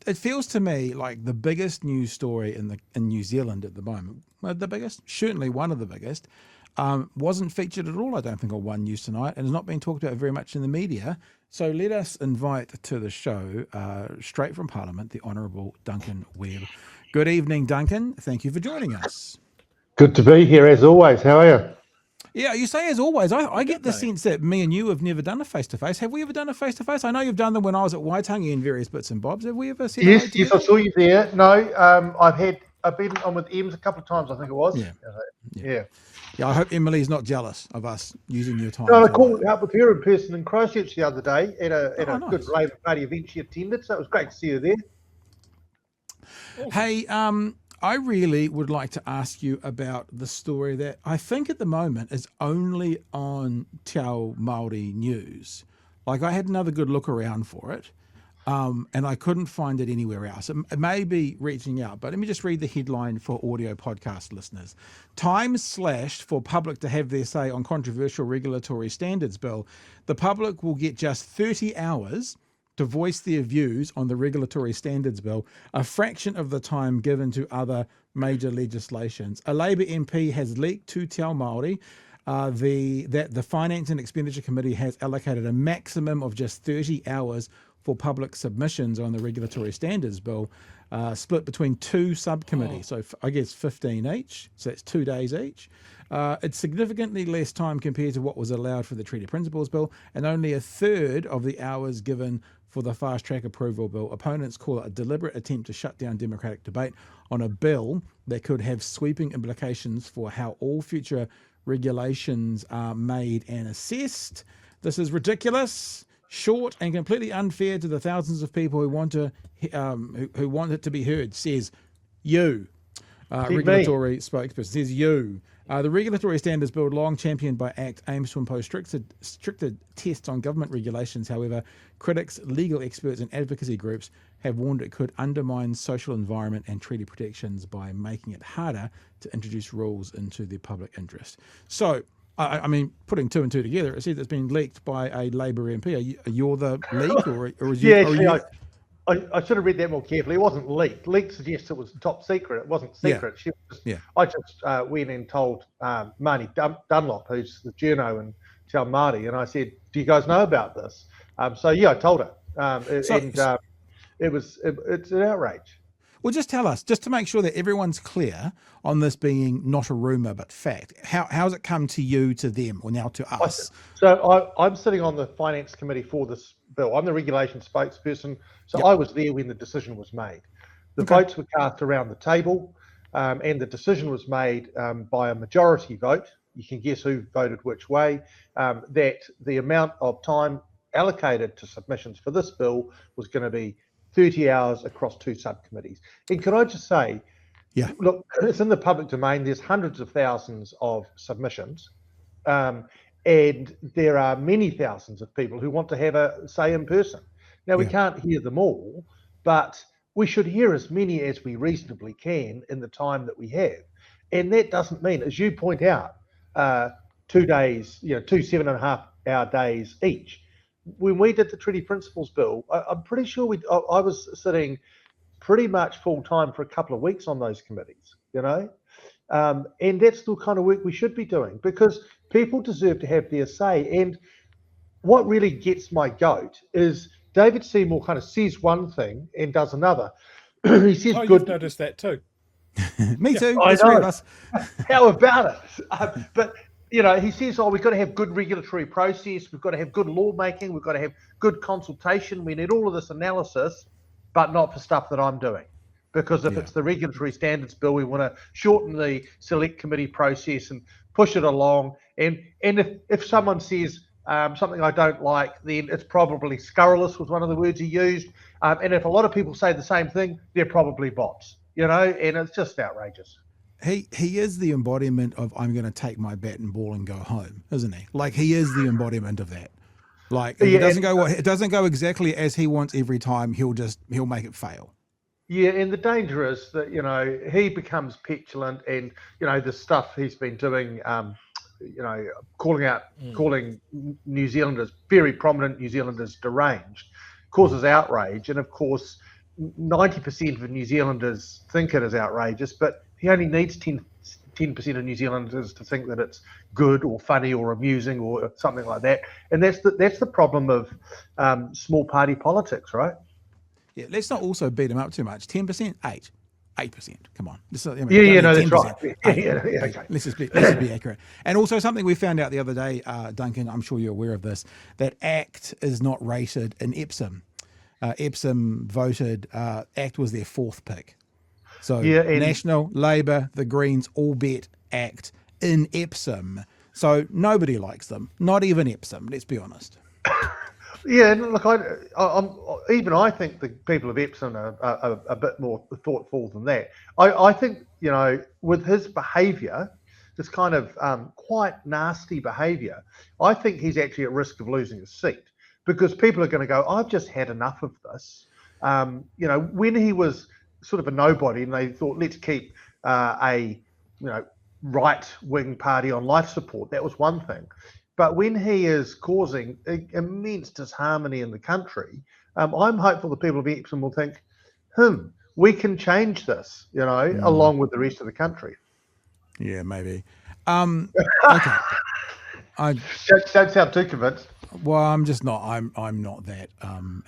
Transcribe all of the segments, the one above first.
it feels to me like the biggest news story in New Zealand at the moment, well, the biggest, certainly one of the biggest, wasn't featured at all, I don't think, on One News tonight, and has not been talked about very much in the media. So let us invite to the show, straight from Parliament, the Honourable Duncan Webb. Good evening, Duncan. Thank you for joining us. Good to be here, as always. How are you? Yeah, you say as always. I get the sense that me and you have never done a face-to-face. Have we ever done a face-to-face? I know you've done them when I was at Waitangi in various bits and bobs. Have we ever said hello together? Yes, I saw you there. No, I've been on with Ems a couple of times, I think it was. Yeah. I hope Emily's not jealous of us using your time. No, I called up with her in person in Christchurch the other day at a nice. good Labour Party event she attended, so it was great to see her there. Hey, I really would like to ask you about the story that I think at the moment is only on Te Ao Māori News. Like, I had another good look around for it, and I couldn't find it anywhere else. It may be reaching out, but let me just read the headline for audio podcast listeners. Time slashed for public to have their say on controversial regulatory standards bill. The public will get just 30 hours to voice their views on the regulatory standards bill, a fraction of the time given to other major legislations. A Labour MP has leaked to Te Ao Māori that the Finance and Expenditure Committee has allocated a maximum of just 30 hours for public submissions on the regulatory standards bill, split between two subcommittees. So I guess 15 each, so that's 2 days each. It's significantly less time compared to what was allowed for the Treaty Principles Bill, and only a third of the hours given for the fast track approval bill. Opponents call it a deliberate attempt to shut down democratic debate on a bill that could have sweeping implications for how all future regulations are made and assessed. This is ridiculous, short, and completely unfair to the thousands of people who want it to be heard, says you. Regulatory spokesperson says you. The regulatory standards bill, long championed by ACT, aims to impose stricter tests on government regulations. However, critics, legal experts and advocacy groups have warned it could undermine social environment and treaty protections by making it harder to introduce rules into the public interest. So, I mean, putting two and two together, it says it's been leaked by a Labour MP. Are you the leak, or is you? Yeah, I should have read that more carefully. It wasn't leaked. Leaked suggests it was top secret. It wasn't secret. I just went and told Marnie Dunlop, who's the journo in Te Ao Māori, and I said, "Do you guys know about this?" I told her. It's an outrage. Well, just tell us, just to make sure that everyone's clear on this being not a rumour but fact. How's it come to you, to them, or now to us? So I'm sitting on the Finance Committee for this bill. I'm the regulation spokesperson, so I was there when the decision was made. The votes were cast around the table, and the decision was made by a majority vote. You can guess who voted which way, that the amount of time allocated to submissions for this bill was going to be 30 hours across two subcommittees. And can I just say, look, it's in the public domain. There's hundreds of thousands of submissions, and there are many thousands of people who want to have a say in person. Now, we can't hear them all, but we should hear as many as we reasonably can in the time that we have. And that doesn't mean, as you point out, 2 days, 2 7.5-hour days each. When we did the Treaty Principles Bill, I'm pretty sure I was sitting pretty much full time for a couple of weeks on those committees, and that's the kind of work we should be doing, because people deserve to have their say. And what really gets my goat is David Seymour kind of says one thing and does another. He says, You've noticed that too. Me too. I know. Of us. How about it? But he says, we've got to have good regulatory process, we've got to have good lawmaking, we've got to have good consultation, we need all of this analysis, but not for stuff that I'm doing. Because if it's the regulatory standards bill, we want to shorten the select committee process and push it along. And if someone says something I don't like, then it's probably scurrilous, was one of the words he used. And if a lot of people say the same thing, they're probably bots, and it's just outrageous. He is the embodiment of I'm going to take my bat and ball and go home, isn't he? Like, he is the embodiment of that. Like, if it doesn't go exactly as he wants every time, he'll make it fail. Yeah, and the danger is that he becomes petulant, and the stuff he's been doing, calling New Zealanders, very prominent New Zealanders, deranged, causes outrage, and of course 90% of New Zealanders think it is outrageous, but he only needs 10% of New Zealanders to think that it's good or funny or amusing or something like that. And that's the problem of small party politics, right? Yeah, let's not also beat him up too much. 10%, 8%. Come on. No, that's right. Okay. Let's just be accurate. And also something we found out the other day, Duncan, I'm sure you're aware of this, that ACT is not rated in Epsom. Epsom voted, ACT was their fourth pick. So National, Labour, the Greens all bet ACT in Epsom. So nobody likes them, not even Epsom, let's be honest. Yeah, and look, I think the people of Epsom are a bit more thoughtful than that. I think, with his behaviour, this kind of quite nasty behaviour, I think he's actually at risk of losing his seat because people are going to go, I've just had enough of this. When he was sort of a nobody and they thought, let's keep a right-wing party on life support, that was one thing. But when he is causing immense disharmony in the country, I'm hopeful the people of Epsom will think, we can change this, along with the rest of the country. Yeah, maybe. Okay. Don't sound too convinced. Well, I'm just not. I'm not that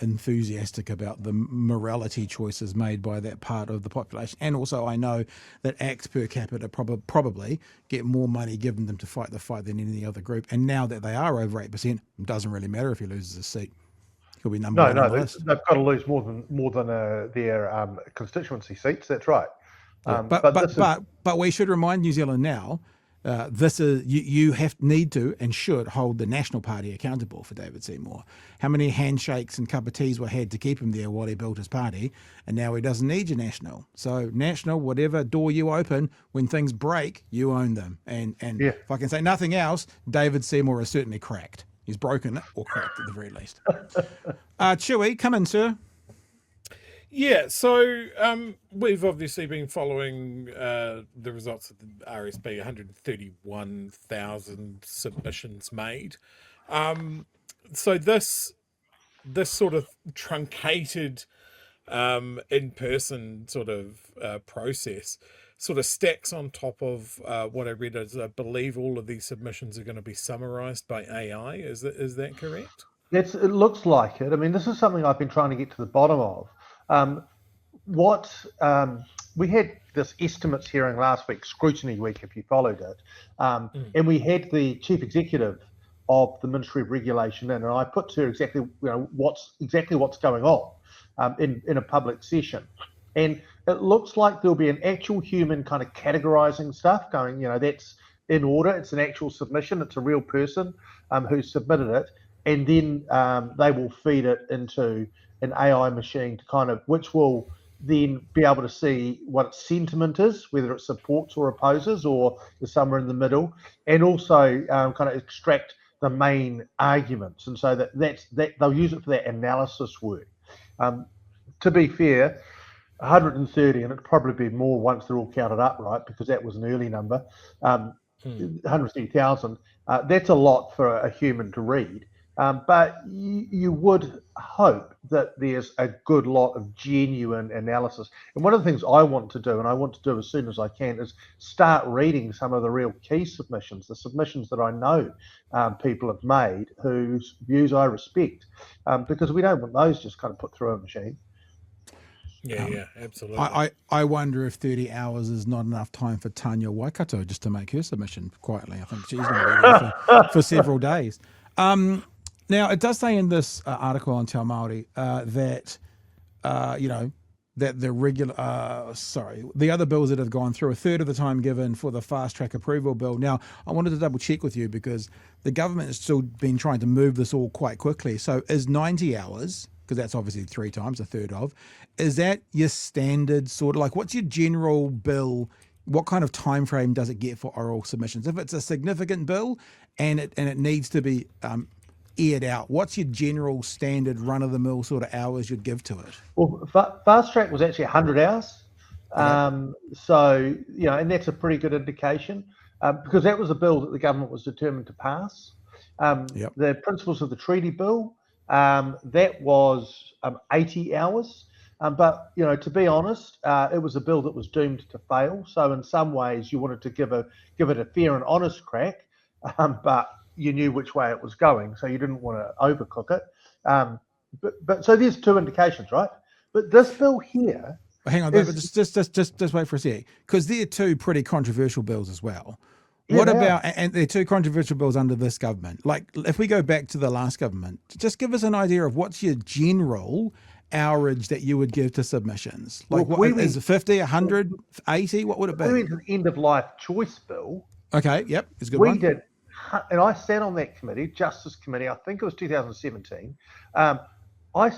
enthusiastic about the morality choices made by that part of the population. And also, I know that ACT per capita probably get more money given them to fight the fight than any other group. And now that they are over 8%, it doesn't really matter if he loses a seat. He'll be number one on the list. They've got to lose more than their constituency seats. That's right. But we should remind New Zealand now. This is you need to and should hold the National Party accountable for David Seymour. How many handshakes and cup of teas were had to keep him there while he built his party, and now he doesn't need your National. So National, whatever door you open, when things break, you own them. And if I can say nothing else, David Seymour is certainly cracked. He's broken it or cracked at the very least. Chewie, come in, sir. Yeah, so we've obviously been following the results of the RSB, 131,000 submissions made. So this sort of truncated in-person sort of process sort of stacks on top of what I read as I believe all of these submissions are going to be summarised by AI. Is that correct? It looks like it. I mean, this is something I've been trying to get to the bottom of. We had this estimates hearing last week, scrutiny week, if you followed it, and we had the chief executive of the Ministry of Regulation in, and I put to her exactly what's going on in a public session, and it looks like there'll be an actual human kind of categorizing stuff going. That's in order. It's an actual submission. It's a real person who submitted it, and then they will feed it into an AI machine to which will then be able to see what its sentiment is, whether it supports or opposes or is somewhere in the middle, and also kind of extract the main arguments. And so that they'll use it for that analysis work. To be fair, 130, and it'll probably be more once they're all counted up, right? Because that was an early number. 130,000. That's a lot for a human to read. But you would hope that there's a good lot of genuine analysis. And one of the things I want to do, and I want to do as soon as I can, is start reading some of the real key submissions, the submissions that I know people have made whose views I respect, because we don't want those just kind of put through a machine. Yeah, absolutely. I wonder if 30 hours is not enough time for Tanya Waikato just to make her submission quietly. I think she's going to be there for several days. Now, it does say in this article on Te Ao Māori that the other bills that have gone through, a third of the time given for the fast track approval bill. Now, I wanted to double check with you because the government has still been trying to move this all quite quickly. So is 90 hours, because that's obviously 3 times, a third of, is that your standard sort of what's your general bill? What kind of time frame does it get for oral submissions? If it's a significant bill and it needs to be aired out, what's your general standard run-of-the-mill sort of hours you'd give to it? Well, fast track was actually 100 hours. Okay. So, and that's a pretty good indication because that was a bill that the government was determined to pass. The principles of the treaty bill, that was 80 hours. But to be honest, it was a bill that was doomed to fail. So in some ways, you wanted to give it a fair and honest crack, but you knew which way it was going, so you didn't want to overcook it. But so there's two indications, right? But this bill here. Hang on, but just wait for a sec, because they're two pretty controversial bills as well. What about, and they're two controversial bills under this government. Like, if we go back to the last government, just give us an idea of what's your general outrage that you would give to submissions. Like, is it 50, 100, 80? What would it be? We went to the end of life choice bill. Okay, yep, it's a good one. We did, and I sat on that committee, Justice Committee, I think it was 2017.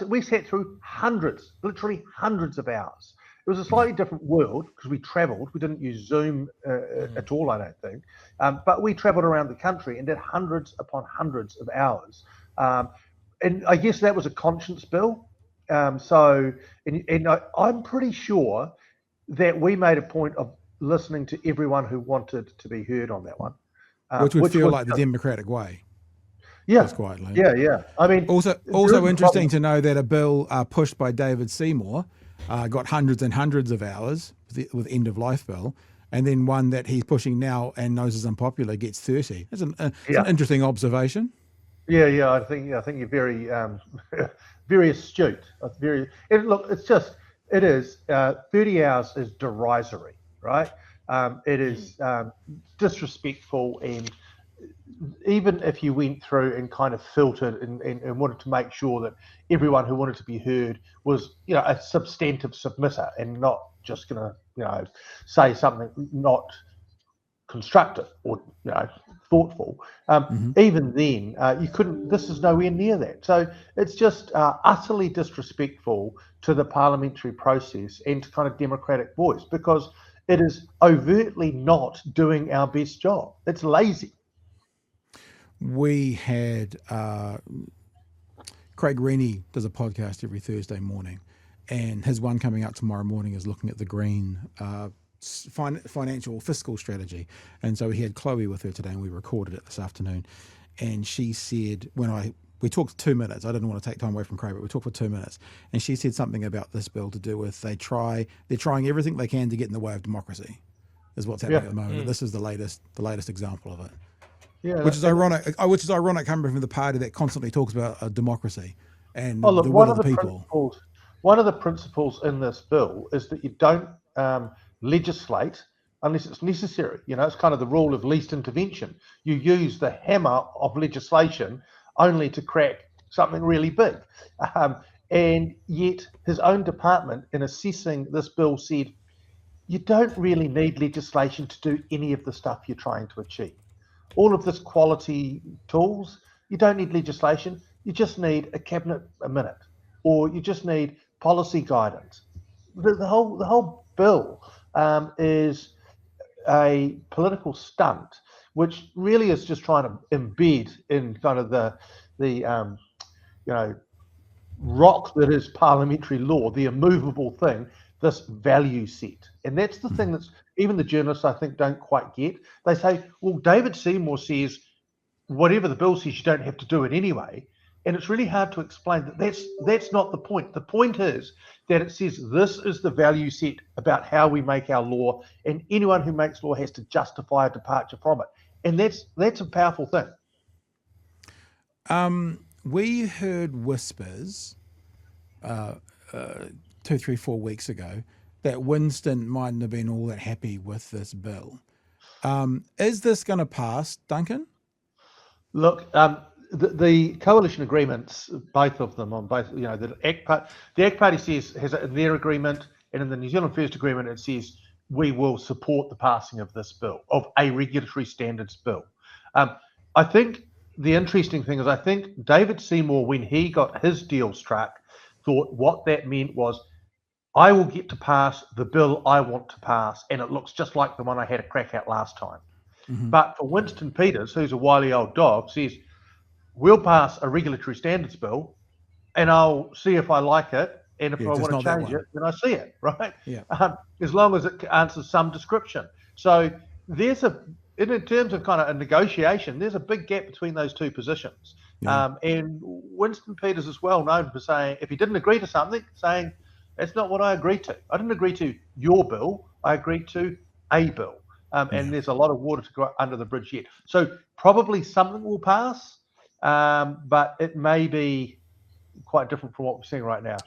We sat through hundreds, literally hundreds of hours. It was a slightly different world because we travelled. We didn't use Zoom at all, I don't think. But we travelled around the country and did hundreds upon hundreds of hours. And I guess that was a conscience bill. I'm pretty sure that we made a point of listening to everyone who wanted to be heard on that one. Which feel like the democratic way. Yeah, quietly. Yeah. I mean, also interesting to know that a bill pushed by David Seymour got hundreds and hundreds of hours with end of life bill, and then one that he's pushing now and knows is unpopular gets 30. It's an interesting observation. Yeah. I think you're very very astute. It is 30 hours is derisory, right? It is disrespectful, and even if you went through and kind of filtered and wanted to make sure that everyone who wanted to be heard was, a substantive submitter and not just going to, say something not constructive or, thoughtful. Even then, you couldn't. This is nowhere near that. So it's just utterly disrespectful to the parliamentary process and to kind of democratic voice, because it is overtly not doing our best job. It's lazy. We had Craig Rennie does a podcast every Thursday morning, and his one coming out tomorrow morning is looking at the green financial fiscal strategy. And so he had Chloe with her today, and we recorded it this afternoon. And she said, we talked 2 minutes. I didn't want to take time away from Craig, but we talked for 2 minutes. And she said something about this bill to do with they're trying everything they can to get in the way of democracy, is what's happening at the moment. This is the latest example of it. Yeah, which is ironic. Coming from the party that constantly talks about democracy and the will of the people. One of the principles in this bill is that you don't legislate unless it's necessary. It's kind of the rule of least intervention. You use the hammer of legislation only to crack something really big. And yet his own department, in assessing this bill, said you don't really need legislation to do any of the stuff you're trying to achieve. All of this quality tools, you don't need legislation. You just need a cabinet a minute, or you just need policy guidance. The whole bill is a political stunt, which really is just trying to embed in kind of the rock that is parliamentary law, the immovable thing, this value set. And that's the thing that's even the journalists, I think, don't quite get. They say, well, David Seymour says whatever the bill says, you don't have to do it anyway. And it's really hard to explain that that's not the point. The point is that it says this is the value set about how we make our law, and anyone who makes law has to justify a departure from it. And that's a powerful thing. We heard whispers 2, 3, 4 weeks ago that Winston mightn't have been all that happy with this bill. Is this going to pass, Duncan? Look, the coalition agreements, both of them on both, the ACT Party has in their agreement, and in the New Zealand First agreement, it says we will support the passing of this bill, of a regulatory standards bill. I think the interesting thing is, I think David Seymour, when he got his deal struck, thought what that meant was, I will get to pass the bill I want to pass, and it looks just like the one I had a crack at last time. But for Winston Peters, who's a wily old dog, says, we'll pass a regulatory standards bill, and I'll see if I like it, and if I want to change it, then I see it, right? Yeah. As long as it answers some description. So there's in terms of kind of a negotiation, there's a big gap between those two positions. Yeah. And Winston Peters is well known for saying, if he didn't agree to something, saying, That's not what I agreed to. I didn't agree to your bill. I agreed to a bill. And there's a lot of water to go under the bridge yet. So probably something will pass, but it may be quite different from what we're seeing right now.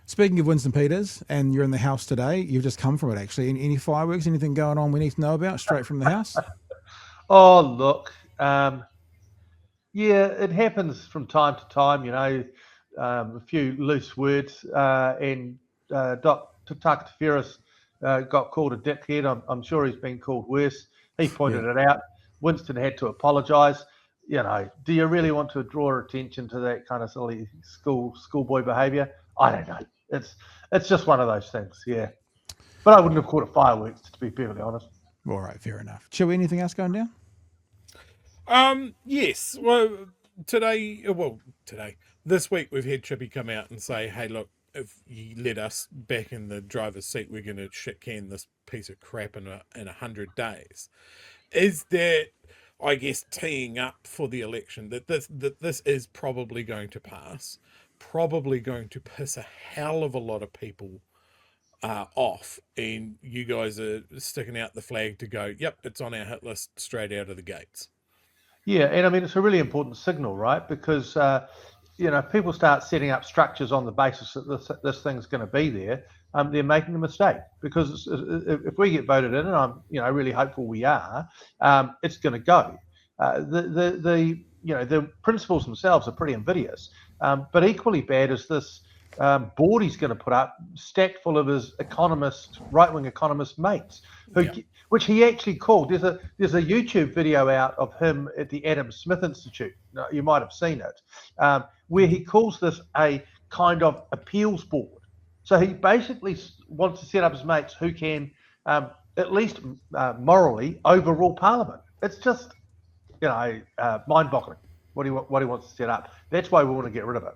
Speaking of Winston Peters, and you're in the House today, you've just come from it actually. Any fireworks, anything going on we need to know about straight from the House? Oh, look, yeah, it happens from time to time, a few loose words, and Dr. Takataferis got called a dickhead. I'm sure he's been called worse. He pointed it out. Winston had to apologise. Do you really want to draw attention to that kind of silly schoolboy behaviour? I don't know. It's just one of those things, yeah. But I wouldn't have called it fireworks, to be perfectly honest. All right, fair enough. Chewie, anything else going down? Yes. This week we've had Chippy come out and say, hey, look, if you let us back in the driver's seat, we're going to shit can this piece of crap in 100 days. Is that, I guess, teeing up for the election, that this is probably going to pass, probably going to piss a hell of a lot of people off, and you guys are sticking out the flag to go, yep, it's on our hit list straight out of the gates? Yeah, and I mean, it's a really important signal, right? Because, people start setting up structures on the basis that this thing's going to be there, they're making a mistake. Because if we get voted in, and I'm, really hopeful we are, it's going to go. The principles themselves are pretty invidious. But equally bad is this board he's going to put up, stacked full of his right-wing economist mates, which he actually called. There's a YouTube video out of him at the Adam Smith Institute. You might have seen it, where he calls this a kind of appeals board. So he basically wants to set up his mates who can, at least morally, overrule Parliament. It's just, mind-boggling what he wants to set up. That's why we want to get rid of it.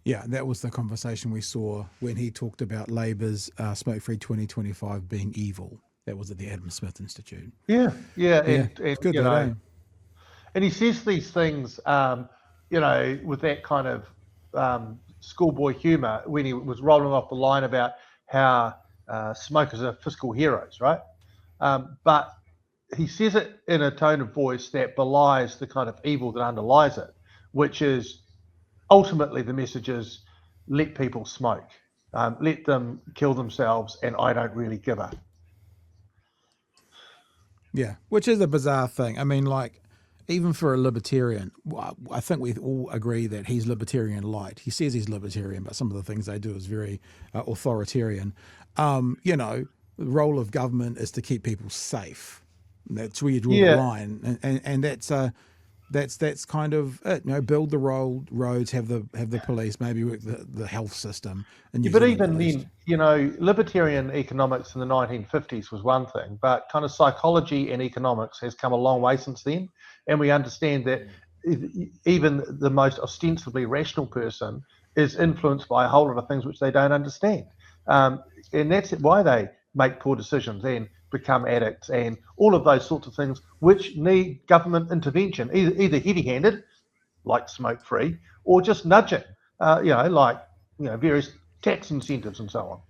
Yeah, that was the conversation we saw when he talked about Labour's Smoke Free 2025 being evil. That was at the Adam Smith Institute. Yeah. And good, and he says these things, with that kind of schoolboy humour when he was rolling off the line about how smokers are fiscal heroes, right? But he says it in a tone of voice that belies the kind of evil that underlies it, which is ultimately the message is let people smoke, let them kill themselves, and I don't really give a. Yeah, which is a bizarre thing. I mean, like, even for a libertarian, I think we all agree that he's libertarian light. He says he's libertarian, but some of the things they do is very authoritarian. The role of government is to keep people safe. That's where you draw the line, and that's kind of it. Build the roads, have the police, maybe work the health system. But even then, libertarian economics in the 1950s was one thing, but kind of psychology and economics has come a long way since then, and we understand that even the most ostensibly rational person is influenced by a whole lot of things which they don't understand, and that's why they make poor decisions and become addicts and all of those sorts of things which need government intervention, either heavy-handed, like smoke-free, or just nudging, various tax incentives and so on.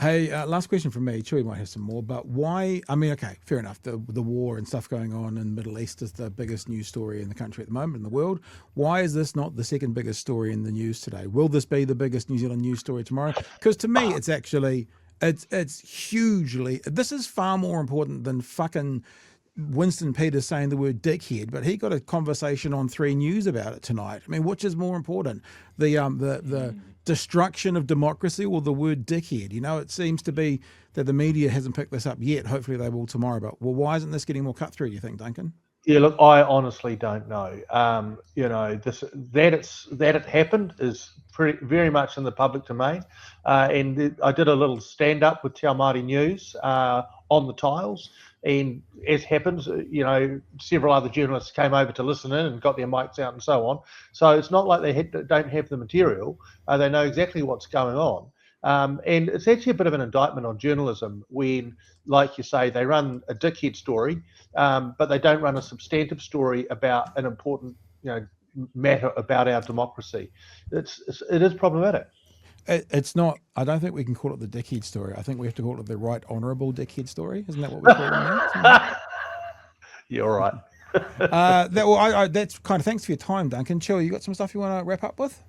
Hey, last question from me. Chewie might have some more, but why? I mean, okay, fair enough. The war and stuff going on in the Middle East is the biggest news story in the country at the moment, in the world. Why is this not the second biggest story in the news today? Will this be the biggest New Zealand news story tomorrow? Because to me, it's actually... It's hugely... This is far more important than fucking Winston Peters saying the word dickhead, but he got a conversation on 3 News about it tonight. I mean, which is more important? The destruction of democracy or the word dickhead? It seems to be that the media hasn't picked this up yet. Hopefully they will tomorrow. But why isn't this getting more cut through, do you think, Duncan? Yeah, look, I honestly don't know. That it happened is very much in the public domain. And I did a little stand-up with Te Ao Māori News on the tiles. And as happens, several other journalists came over to listen in and got their mics out and so on. So it's not like they don't have the material. They know exactly what's going on. And it's actually a bit of an indictment on journalism when, like you say, they run a dickhead story, but they don't run a substantive story about an important, matter about our democracy. It is problematic. It's not. I don't think we can call it the dickhead story. I think we have to call it the right honourable dickhead story. Isn't that what we're calling now? Yeah, all right. That's kind of thanks for your time, Duncan. Chewie, you got some stuff you want to wrap up with?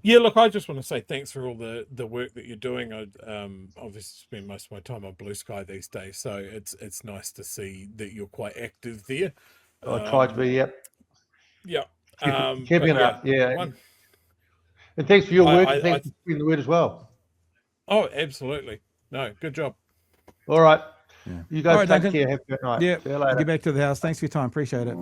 Yeah, look, I just want to say thanks for all the work that you're doing. I obviously spend most of my time on Blue Sky these days, so it's nice to see that you're quite active there. I try to be, yep. Yeah. Keeping it up, yeah. And thanks for your work, and thanks for spreading the word as well. Oh, absolutely. No, good job. All right. Yeah. You guys All right, take Duncan. care. Have a good night. Yeah. See you later. Get back to the house. Thanks for your time. Appreciate it.